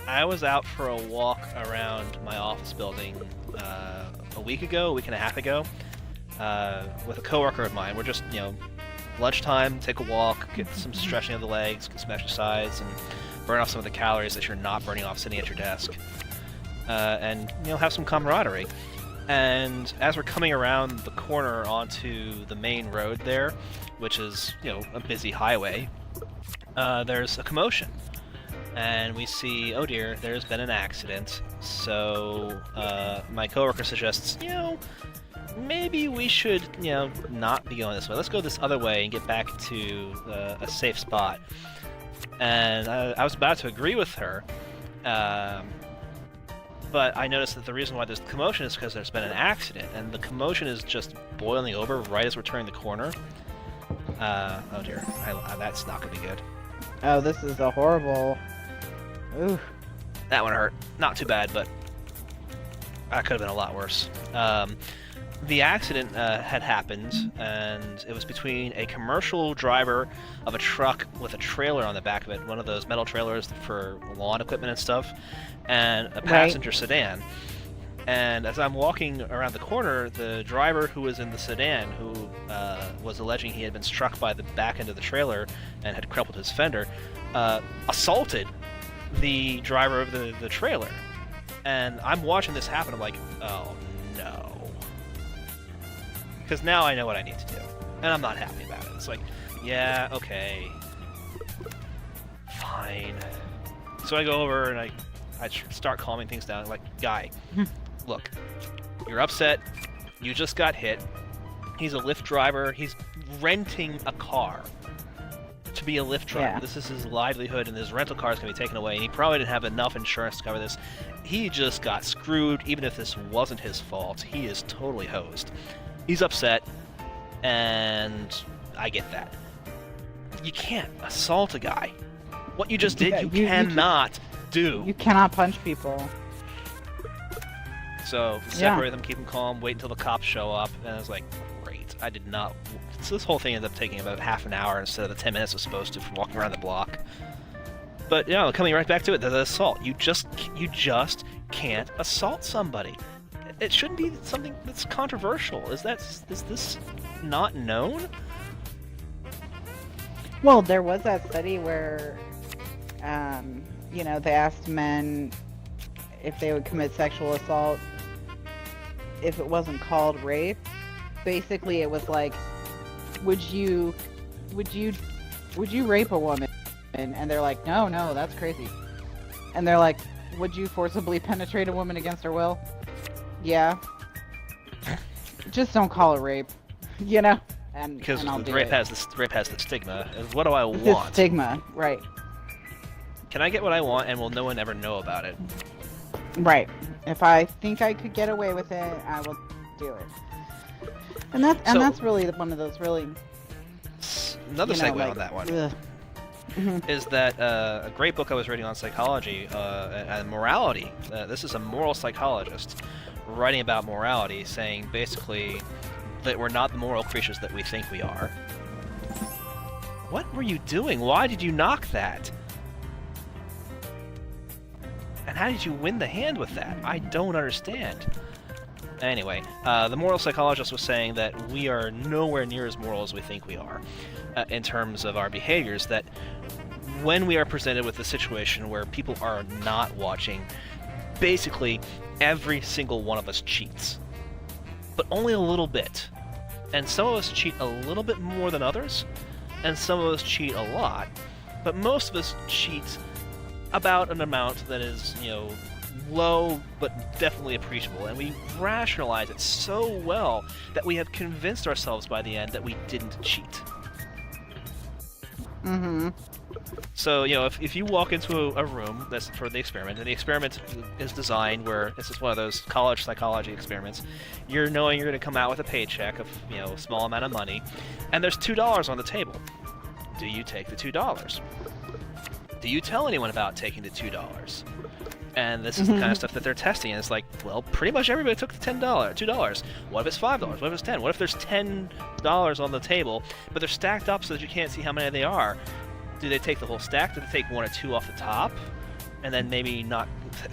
I was out for a walk around my office building a week and a half ago, with a coworker of mine. We're just lunchtime, take a walk, get some stretching of the legs, get some exercise, and burn off some of the calories that you're not burning off sitting at your desk, and have some camaraderie. And as we're coming around the corner onto the main road there, which is, a busy highway, there's a commotion. And we see, oh dear, there's been an accident. So, my coworker suggests, maybe we should, not be going this way. Let's go this other way and get back to a safe spot. And I was about to agree with her, but I noticed that the reason why there's commotion is because there's been an accident, and the commotion is just boiling over right as we're turning the corner. Oh dear, that's not gonna be good. Oh, this is a horrible... Ooh. That one hurt. Not too bad, but that could have been a lot worse. The accident had happened, and it was between a commercial driver of a truck with a trailer on the back of it, one of those metal trailers for lawn equipment and stuff, and a passenger sedan. And as I'm walking around the corner, the driver who was in the sedan, who was alleging he had been struck by the back end of the trailer and had crumpled his fender, assaulted the driver of the trailer. And I'm watching this happen, I'm like, oh no. Because now I know what I need to do, and I'm not happy about it. It's like, yeah, okay, fine. So I go over and I start calming things down. I'm like, guy, look, you're upset. You just got hit. He's a Lyft driver. He's renting a car to be a Lyft driver. Yeah. This is his livelihood, and his rental car is going to be taken away, and he probably didn't have enough insurance to cover this. He just got screwed. Even if this wasn't his fault, he is totally hosed. He's upset, and I get that. You can't assault a guy. What you just did, you cannot do. You cannot punch people. So, separate them, keep them calm, wait until the cops show up, and I was like, great. I did not... So this whole thing ended up taking about half an hour instead of the 10 minutes it was supposed to from walking around the block. But, coming right back to it, the assault. You just can't assault somebody. It shouldn't be something that's controversial. Is this not known? Well, there was that study where, they asked men if they would commit sexual assault if it wasn't called rape. Basically, it was like, would you rape a woman? And they're like, no, that's crazy. And they're like, would you forcibly penetrate a woman against her will? Yeah. Just don't call it rape, And because and rape has the stigma. What do I want? The stigma, right? Can I get what I want, and will no one ever know about it? Right. If I think I could get away with it, I will do it. that's really one of those really, Another segue like, on that one ugh. is that a great book I was reading on psychology and morality. This is a moral psychologist writing about morality, saying basically that we're not the moral creatures that we think we are. What were you doing? Why did you knock that? And how did you win the hand with that? I don't understand. Anyway, the moral psychologist was saying that we are nowhere near as moral as we think we are in terms of our behaviors, that when we are presented with a situation where people are not watching, basically every single one of us cheats. But only a little bit. And some of us cheat a little bit more than others, and some of us cheat a lot, but most of us cheat about an amount that is, low but definitely appreciable, and we rationalize it so well that we have convinced ourselves by the end that we didn't cheat. Mm-hmm. So, if you walk into a room that's for the experiment, and the experiment is designed where this is one of those college psychology experiments, you're knowing you're going to come out with a paycheck of, a small amount of money, and there's $2 on the table. Do you take the $2? Do you tell anyone about taking the $2? And this is the kind of stuff that they're testing, and it's like, well, pretty much everybody took the $2. What if it's $5? What if it's 10? What if there's $10 on the table, but they're stacked up so that you can't see how many they are? Do they take the whole stack? Do they take one or two off the top, and then maybe not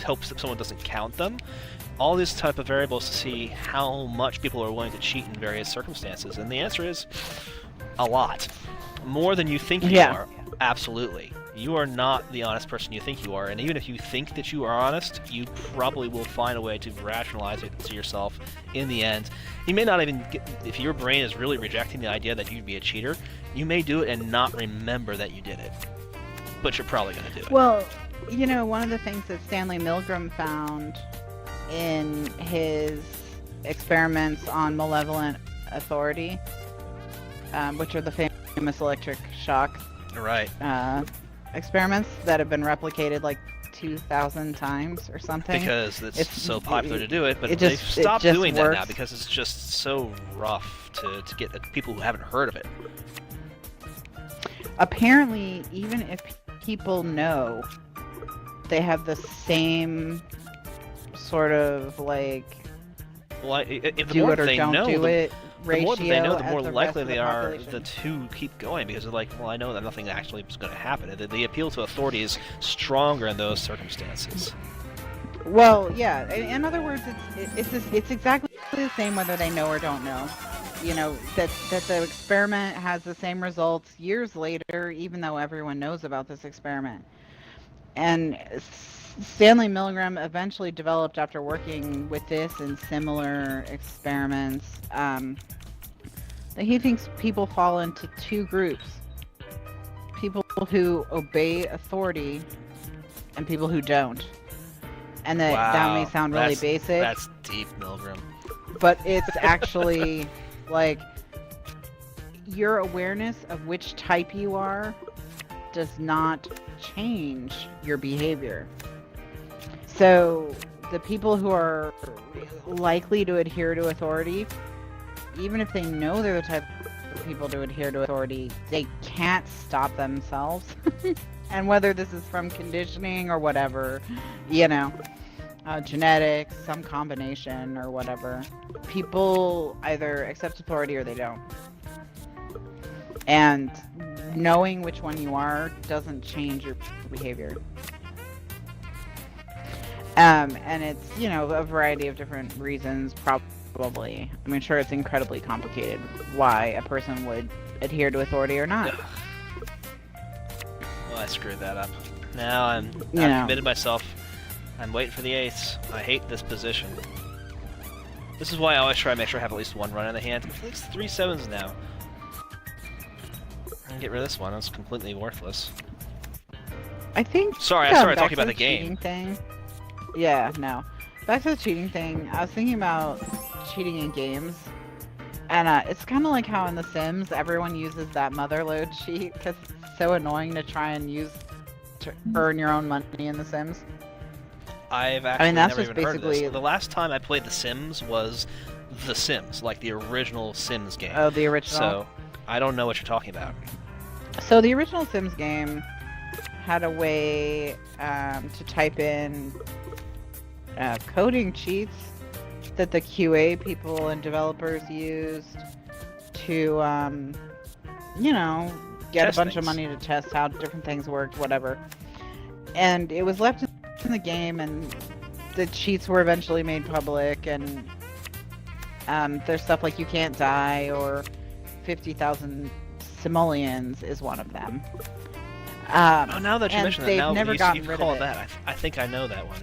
hope that someone doesn't count them? All these type of variables to see how much people are willing to cheat in various circumstances, and the answer is a lot. More than you think you are. Absolutely. You are not the honest person you think you are, and even if you think that you are honest, you probably will find a way to rationalize it to yourself in the end. You may not even if your brain is really rejecting the idea that you'd be a cheater, you may do it and not remember that you did it. But you're probably going to do it. Well, one of the things that Stanley Milgram found in his experiments on malevolent authority, which are the famous electric shock experiments that have been replicated like 2,000 times or something. Because it's so popular to do it, but they've stopped doing that now because it's just so rough to get people who haven't heard of it. Apparently, even if people know they have the same sort of like if the do more it or they don't know, do it the more that they know, the more the likely rest of they the are population. the two keep going, because they're like, well, I know that nothing actually is going to happen. The appeal to authority is stronger in those circumstances. Well, yeah. In other words, it's exactly the same whether they know or don't know. That the experiment has the same results years later, even though everyone knows about this experiment. And Stanley Milgram eventually developed, after working with this and similar experiments, that he thinks people fall into two groups: people who obey authority and people who don't. And that may sound really basic. That's deep, Milgram. But it's actually like your awareness of which type you are does not change your behavior. So the people who are likely to adhere to authority, even if they know they're the type of people to adhere to authority, they can't stop themselves. And whether this is from conditioning or whatever, genetics, some combination or whatever, people either accept authority or they don't. And knowing which one you are doesn't change your behavior. And it's, a variety of different reasons, probably. I mean, sure, it's incredibly complicated why a person would adhere to authority or not. Well, I screwed that up. Now I've committed myself. I'm waiting for the ace. I hate this position. This is why I always try to make sure I have at least one run in the hand. At least 3 sevens now. I'm gonna get rid of this one. It's completely worthless. I think... Sorry, I started talking about the game. Thing. Yeah, no. Back to the cheating thing. I was thinking about cheating in games. And it's kind of like how in The Sims, everyone uses that motherload cheat because it's so annoying to try and use to earn your own money in The Sims. I've actually that's never just even heard of this. basically... The last time I played The Sims was The Sims, like the original Sims game. Oh, the original. So I don't know what you're talking about. So the original Sims game had a way to type in coding cheats that the QA people and developers used to, you know, get Test a bunch things. of money to test how different things worked, whatever. And it was left in the game, and the cheats were eventually made public, and there's stuff like you can't die, or 50,000 simoleons is one of them. Oh, now that you and mention that, they've now never you gotten rid call of it. that. I think I know that one.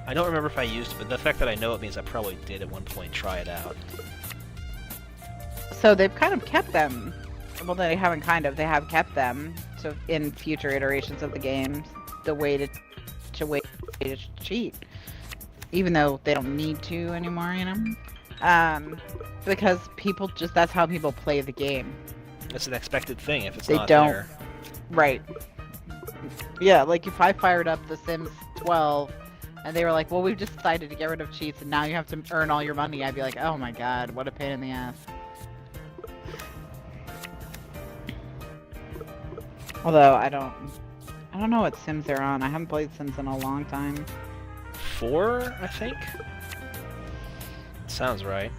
I don't remember if I used it, but the fact that I know it means I probably did at one point try it out. So they've kind of kept them. Well, they haven't kind of. They have kept them. So in future iterations of the game, the way to cheat, even though they don't need to anymore, you know, because people just that's how people play the game. It's an expected thing if it's They not don't. there. Right. Yeah, like if I fired up The Sims 12 and they were like, well, we've just decided to get rid of cheats and now you have to earn all your money, I'd be like, oh my god, what a pain in the ass. Although I don't know what Sims they're on. I haven't played Sims in a long time. 4, I think? Sounds right.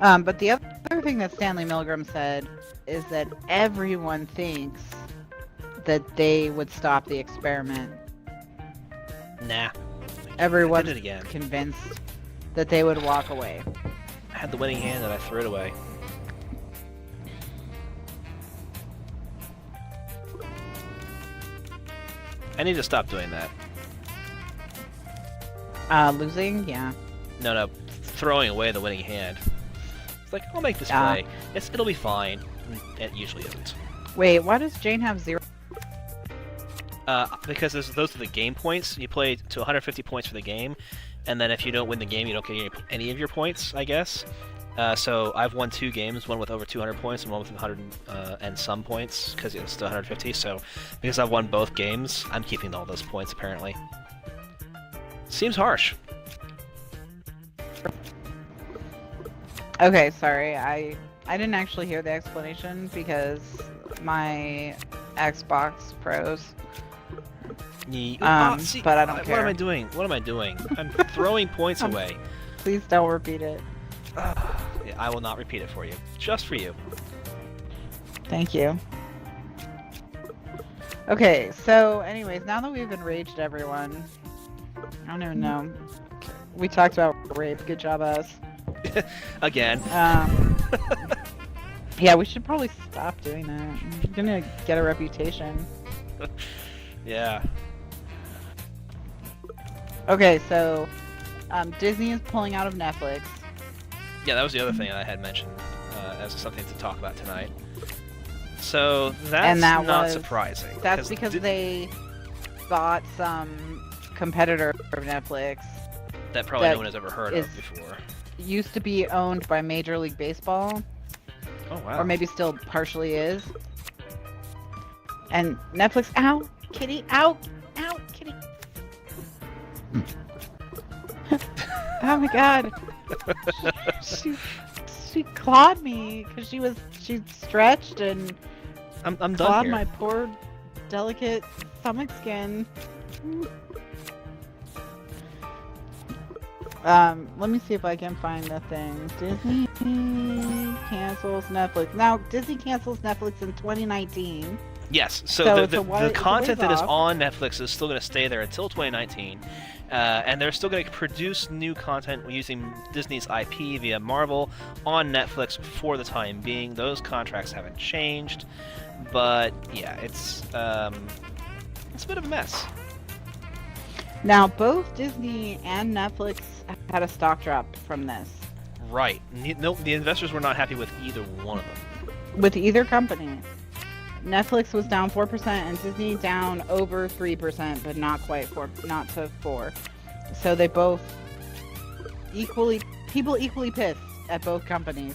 But the other thing that Stanley Milgram said is that everyone thinks that they would stop the experiment. Nah. Everyone's I did it again. convinced that they would walk away. I had the winning hand and I threw it away. I need to stop doing that. Losing? Yeah. No, throwing away the winning hand. It's like, I'll make this Yeah. play. It'll be fine. It usually isn't. Wait, why does Jane have 0? Because those are the game points. You play to 150 points for the game, and then if you don't win the game, you don't get any of your points, I guess. So I've won 2 games, one with over 200 points and one with 100 and some points, because it's still 150. So because I've won both games, I'm keeping all those points, apparently. Seems harsh. Okay, sorry. I didn't actually hear the explanation because my Xbox froze. See, but I don't What care. am I doing? What am I doing? I'm throwing points away. Please don't repeat it. Yeah, I will not repeat it for you. Just for you. Thank you. Okay, so anyways, now that we've enraged everyone, I don't even know. We talked about rape. Good job, us. Again. Yeah, we should probably stop doing that. We're gonna get a reputation. Yeah. Okay, so Disney is pulling out of Netflix. Yeah, that was the other thing I had mentioned as something to talk about tonight. So that's And that not was- surprising. That's because they bought some competitor of Netflix. that probably that no one has ever heard is- of before. Used to be owned by Major League Baseball, Oh wow. or maybe still partially is. And Netflix, ow, kitty, ow, ow, kitty. Oh my god. She clawed me because she stretched and I'm done clawed here. my poor delicate stomach skin. Let me see if I can find the thing. Disney cancels Netflix. Now, Disney cancels Netflix in 2019. Yes. So, So the, it's a the, wa- the it's a content ways that is off. on Netflix is still going to stay there until 2019. And they're still going to produce new content using Disney's IP via Marvel on Netflix for the time being. Those contracts haven't changed, but yeah, it's a bit of a mess. Now, both Disney and Netflix had a stock drop from this. Right. No, the investors were not happy with either one of them. With either company. Netflix was down 4% and Disney down over 3%, but not quite 4, not to 4. So they both people equally pissed at both companies.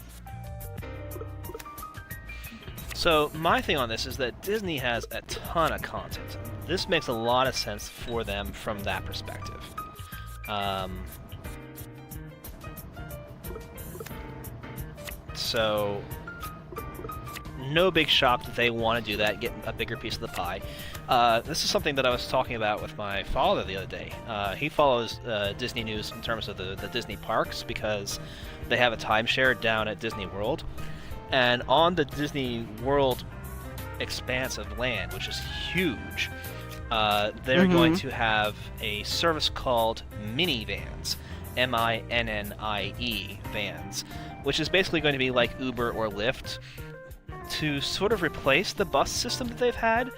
So my thing on this is that Disney has a ton of content, this makes a lot of sense for them from that perspective. So, no big shock that they want to do that, get a bigger piece of the pie. This is something that I was talking about with my father the other day. He follows Disney news in terms of the Disney parks because they have a timeshare down at Disney World. And on the Disney World expanse of land, which is huge, they're going to have a service called minivans, M-I-N-N-I-E vans, which is basically going to be like Uber or Lyft, to sort of replace the bus system that they've had.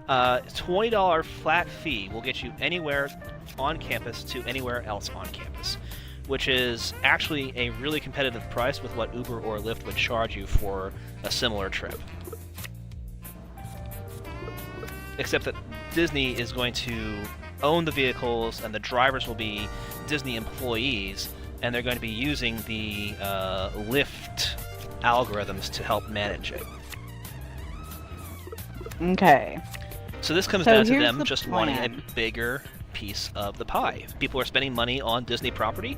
$20 flat fee will get you anywhere on campus to anywhere else on campus, which is actually a really competitive price with what Uber or Lyft would charge you for a similar trip. Except that Disney is going to own the vehicles and the drivers will be Disney employees, and they're going to be using the Lyft algorithms to help manage it. Okay. So this comes down to them the just plan. wanting a bigger piece of the pie. If people are spending money on Disney property,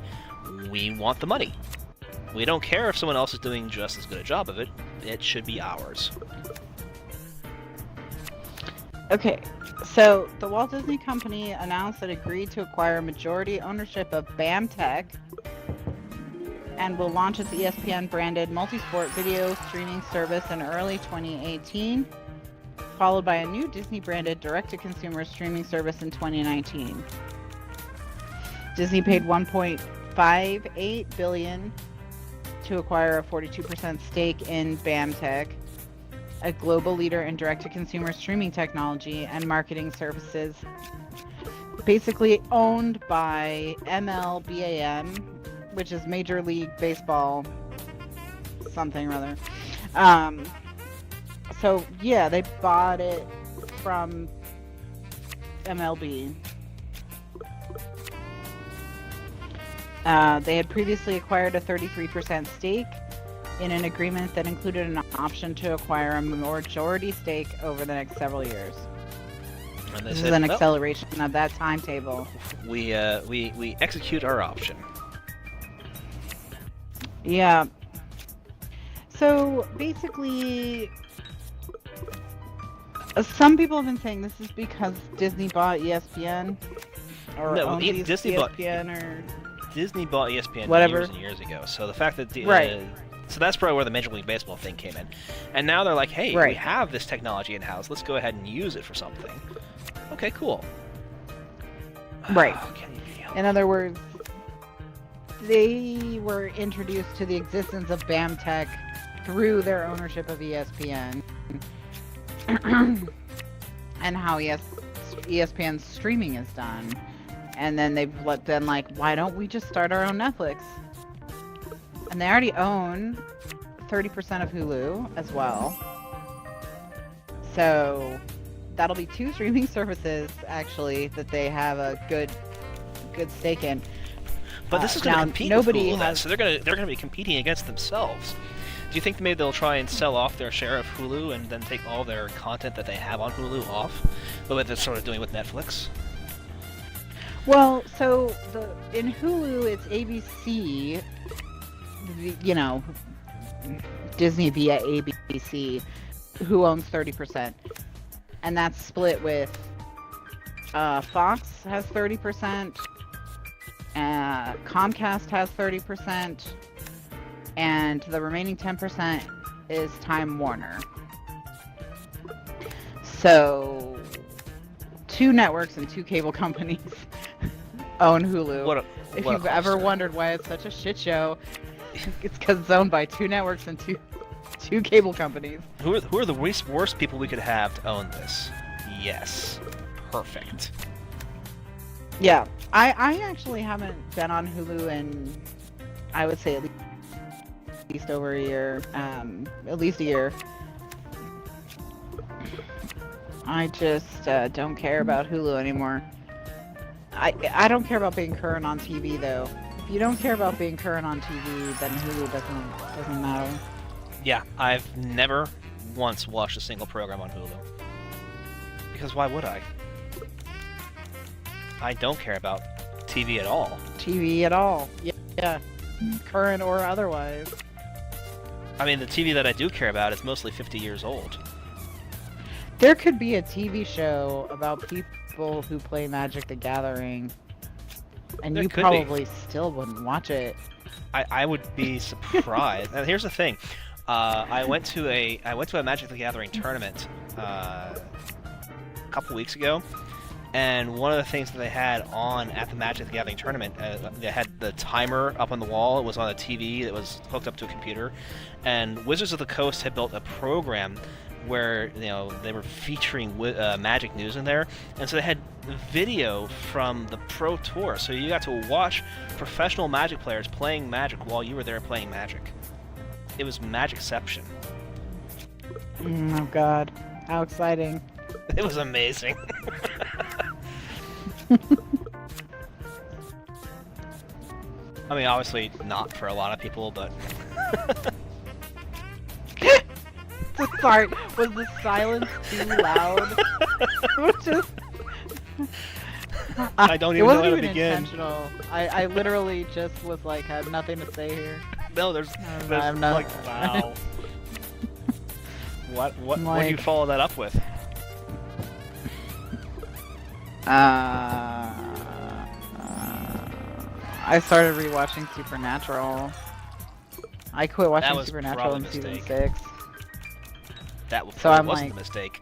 we want the money. We don't care if someone else is doing just as good a job of it. It should be ours. Okay, so the Walt Disney Company announced it agreed to acquire majority ownership of BAMTech and will launch its ESPN-branded multi-sport video streaming service in early 2018, followed by a new Disney-branded direct-to-consumer streaming service in 2019. Disney paid $1.58 billion to acquire a 42% stake in BAMTech, a global leader in direct-to-consumer streaming technology and marketing services, basically owned by MLBAM, which is Major League Baseball something or other. So yeah, they bought it from MLB. They had previously acquired a 33% stake in an agreement that included an option to acquire a majority stake over the next several years. And they This said, is an "Well, acceleration of that timetable. we execute our option." Yeah. So basically, some people have been saying this is because Disney bought ESPN, or No, owns Disney bought- ESPN, or Disney bought ESPN Whatever. years and years ago, so the fact that Right. So that's probably where the Major League Baseball thing came in. And now they're like, hey, we Right. have this technology in-house, let's go ahead and use it for something. Okay, cool. Right. Can you be in other words, they were introduced to the existence of BAMTech through their ownership of ESPN and how ESPN's streaming is done. And then they've been like, why don't we just start our own Netflix? And they already own 30% of Hulu as well. So that'll be 2 streaming services actually that they have a good stake in. But this is going to now, compete nobody with Hulu, then, has- so they're going to be competing against themselves. Do you think maybe they'll try and sell off their share of Hulu and then take all their content that they have on Hulu off, but what they're sort of doing with Netflix? Well, so in Hulu it's ABC, Disney via ABC, who owns 30%, and that's split with Fox has 30%, Comcast has 30%, and the remaining 10% is Time Warner. So 2 networks and 2 cable companies own Hulu. If you've ever wondered why it's such a shit show, it's because it's owned by 2 networks and two cable companies. Who are the worst people we could have to own this? Yes. Perfect. Yeah, I actually haven't been on Hulu in, I would say, at least over a year. At least a year. I just don't care about Hulu anymore. I don't care about being current on TV though. If you don't care about being current on TV, then Hulu doesn't matter. Yeah, I've never once watched a single program on Hulu. Because why would I? I don't care about TV at all. TV at all. Yeah. Current or otherwise. I mean, the TV that I do care about is mostly 50 years old. There could be a TV show about people who play Magic the Gathering, and There you could probably still wouldn't watch it. I would be surprised. And here's the thing, I went to a Magic the Gathering tournament a couple weeks ago, and one of the things that they had on at the Magic the Gathering tournament, they had the timer up on the wall. It was on a TV that was hooked up to a computer, and Wizards of the Coast had built a program where they were featuring Magic news in there, and so they had video from the Pro Tour, so you got to watch professional Magic players playing Magic while you were there playing Magic. It was Magicception. Oh God, how exciting! It was amazing. I mean, obviously not for a lot of people, but Sorry, was the silence too loud? Just... I don't even know how to begin. Intentional. I literally just was like, had nothing to say here. No, there's like, wow. What do you follow that up with? I started rewatching Supernatural. I quit watching That was Supernatural in probably a season mistake. 6. That So I'm wasn't like- a mistake.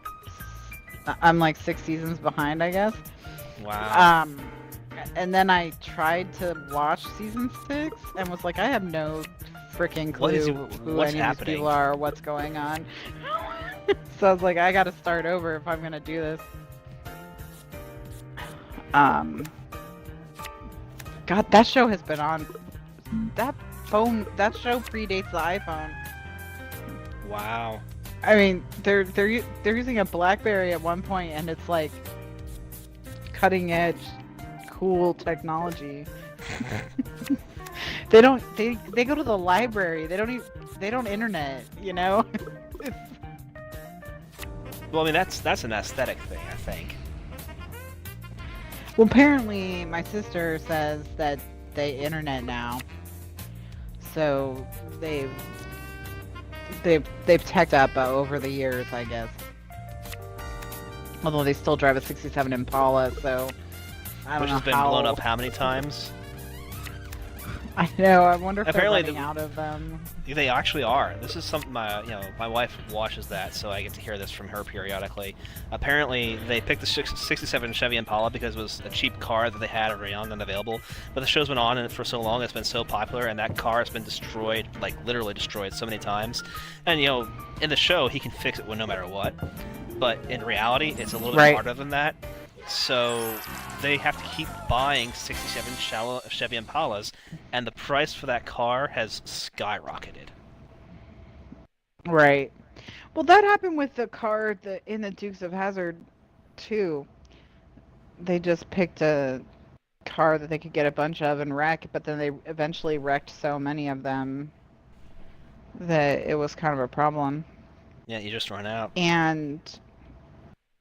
I'm like 6 seasons behind, I guess. Wow. And then I tried to watch season 6 and was like, I have no freaking clue who what's any of these happening? people are or what's going on. So I was like, I gotta start over if I'm gonna do this. God, that show has been on. That show predates the iPhone. Wow. I mean, they're using a BlackBerry at one point, and it's like cutting edge, cool technology. They go to the library. They don't internet. Well, I mean, that's an aesthetic thing, I think. Well, apparently my sister says that they internet now, so they've teched up over the years, I guess. Although they still drive a '67 Impala, so I don't Which know has been blown up how many times? I know. I wonder if Apparently they're running out of them. They actually are. This is something my wife watches that, so I get to hear this from her periodically. Apparently, they picked the '67 Chevy Impala because it was a cheap car that they had around and available. But the show's been on and for so long, it's been so popular, and that car has been destroyed, like literally destroyed, so many times. And in the show, he can fix it no matter what. But in reality, it's a little bit harder than that. So they have to keep buying '67 Chevy Impalas, and the price for that car has skyrocketed. Right. Well, that happened with the car in the Dukes of Hazzard, too. They just picked a car that they could get a bunch of and wreck, but then they eventually wrecked so many of them that it was kind of a problem. Yeah, you just run out. And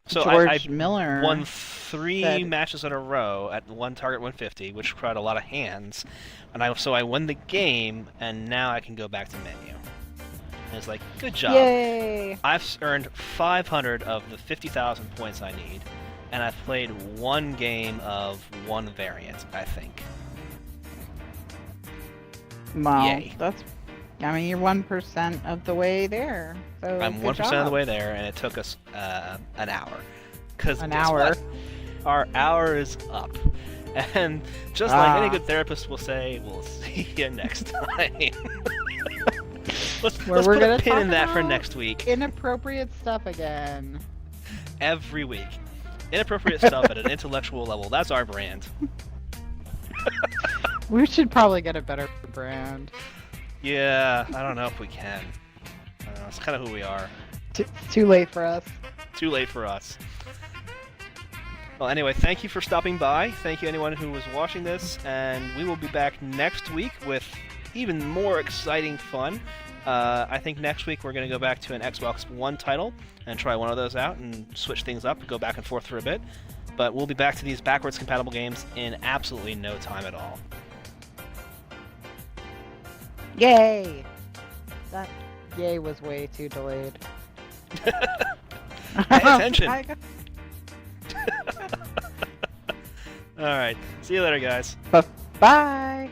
so George I Miller won 3 matches in a row at one target 150, which required a lot of hands, and I won the game, and now I can go back to menu. And it's like, good job. Yay! I've earned 500 of the 50,000 points I need, and I've played one game of one variant, I think. Wow, Yay. you're 1% of the way there. So I'm 1% of the way there, and it took us an hour. An hour? What? Our hour is up. And just like any good therapist will say, we'll see you next time. let's put a pin in that for next week. Inappropriate stuff again. Every week. Inappropriate stuff at an intellectual level. That's our brand. We should probably get a better brand. Yeah, I don't know if we can. It's kind of who we are. It's too late for us. Too late for us. Well, anyway, thank you for stopping by. Thank you anyone who was watching this, and we will be back next week with even more exciting fun. I think next week we're going to go back to an Xbox One title and try one of those out and switch things up, go back and forth for a bit. But we'll be back to these backwards compatible games in absolutely no time at all. Yay! That yay was way too delayed. Pay attention! Alright, see you later, guys. Bye!